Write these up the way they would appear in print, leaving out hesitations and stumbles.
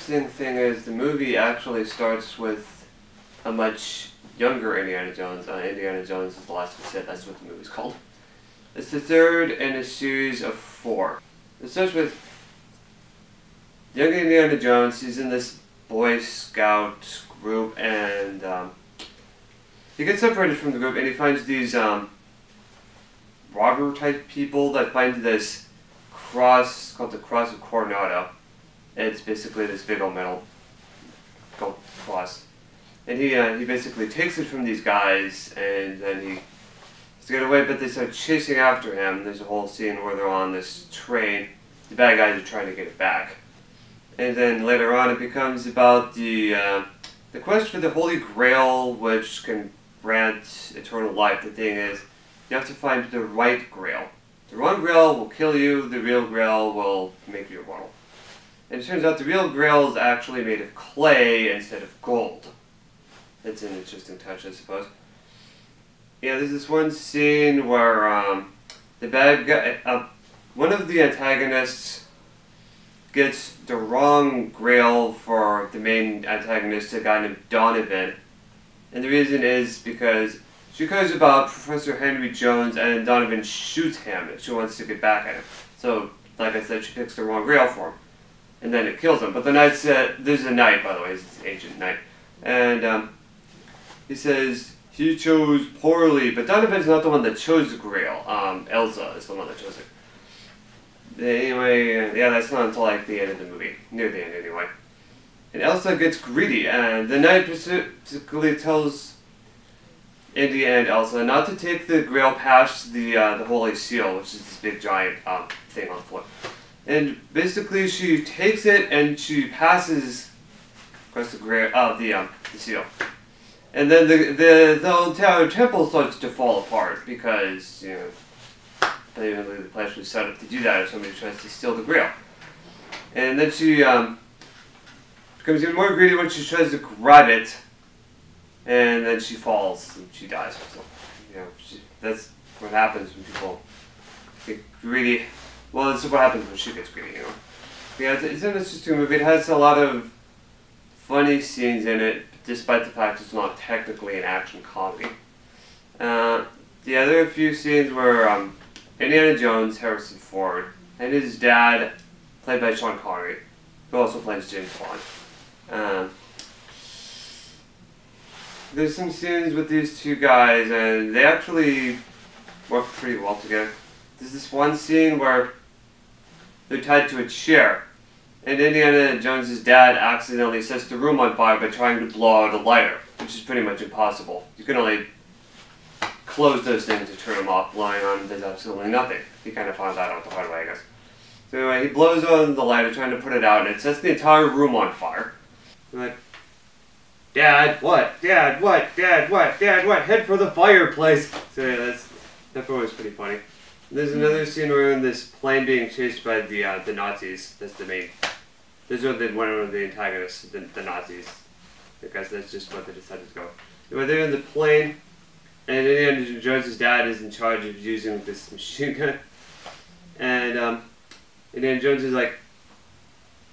interesting thing is the movie actually starts with a much younger Indiana Jones. Indiana Jones is the Last Crusade, that's what the movie's called. It's the third in a series of 4. It starts with young Indiana Jones. He's in this Boy Scout group, and he gets separated from the group, and he finds these robber type people that find this cross called the Cross of Coronado. It's basically this big old metal gold cross, and he basically takes it from these guys, and then he has to get away. But they start chasing after him. There's a whole scene where they're on this train. The bad guys are trying to get it back, and then later on it becomes about the quest for the Holy Grail, which can grant eternal life. The thing is, you have to find the right Grail. The wrong Grail will kill you. The real Grail will make you immortal. And it turns out the real Grail is actually made of clay instead of gold. That's an interesting touch, I suppose. Yeah, there's this one scene where the bad guy, one of the antagonists gets the wrong Grail for the main antagonist, a guy named Donovan. And the reason is because she cares about Professor Henry Jones, and Donovan shoots him and she wants to get back at him. So, like I said, she picks the wrong Grail for him. And then it kills him. But the knight said, there's a knight, by the way, he's an ancient knight. And he says he chose poorly, but Donovan's not the one that chose the Grail. Elsa is the one that chose it. Anyway, yeah, that's not until like the end of the movie. Near the end, anyway. And Elsa gets greedy, and the knight basically tells Indy and Elsa not to take the Grail past the Holy Seal, which is this big giant thing on the floor. And basically, she takes it and she passes across the Grail, the seal. And then the entire temple starts to fall apart because, you know, the place was set up to do that if somebody tries to steal the Grail. And then she becomes even more greedy when she tries to grab it, and then she falls and she dies. So, you know, that's what happens when people get greedy. Well, this is what happens when she gets greedy, you know. Yeah, it's an interesting movie. It has a lot of funny scenes in it, despite the fact it's not technically an action comedy. Yeah, there are a few scenes where Indiana Jones, Harrison Ford, and his dad, played by Sean Connery, who also plays James Bond. There's some scenes with these two guys, and they actually work pretty well together. There's this one scene where they're tied to a chair, and Indiana Jones' dad accidentally sets the room on fire by trying to blow out a lighter, which is pretty much impossible. You can only close those things to turn them off. Blowing on does absolutely nothing. He kind of found that out the hard way, I guess. So anyway, he blows on the lighter trying to put it out, and it sets the entire room on fire. I'm like, Dad, what? Dad, what? Dad, what? Dad, what? Head for the fireplace! So yeah, that part was pretty funny. There's another scene where we're in this plane being chased by the Nazis. That's the main. Those are one of the antagonists, the Nazis. Because that's just what they decided to go. Anyway, they're in the plane, and Indiana Jones' dad is in charge of using this machine gun. And Indiana Jones is like,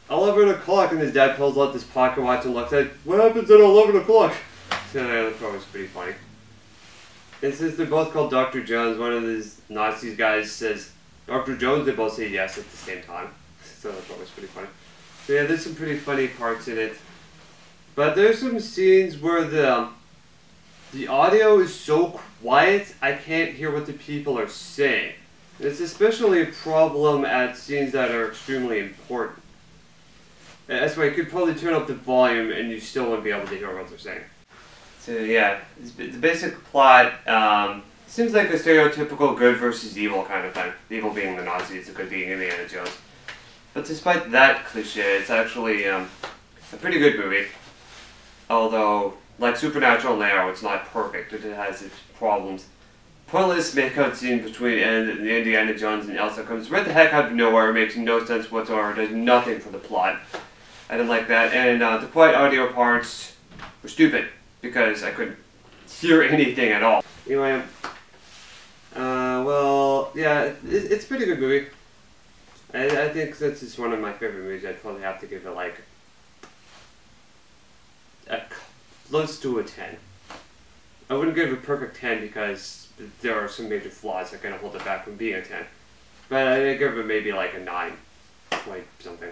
11 o'clock, and his dad pulls out this pocket watch and looks at it. What happens at 11 o'clock? So yeah, that part was pretty funny. And since they're both called Dr. Jones, one of these Nazi guys says, Dr. Jones, they both say yes at the same time. So that part was pretty funny. So yeah, there's some pretty funny parts in it. But there's some scenes where the audio is so quiet, I can't hear what the people are saying. And it's especially a problem at scenes that are extremely important. That's why you could probably turn up the volume and you still wouldn't be able to hear what they're saying. So yeah, the basic plot seems like a stereotypical good versus evil kind of thing. The evil being the Nazis, the good being Indiana Jones. But despite that cliche, it's actually a pretty good movie. Although, like Supernatural and Arrow, it's not perfect. It has its problems. Pointless makeout scene between Indiana Jones and Elsa comes right the heck out of nowhere, makes no sense whatsoever, does nothing for the plot. I didn't like that, and the quiet audio parts were stupid, because I couldn't hear anything at all. Anyway, well, yeah, it's a pretty good movie. I think since it's one of my favorite movies, I'd probably have to give it like let's do a 10. I wouldn't give it a perfect 10 because there are some major flaws that kind of hold it back from being a 10. But I'd give it maybe like a 9 point something.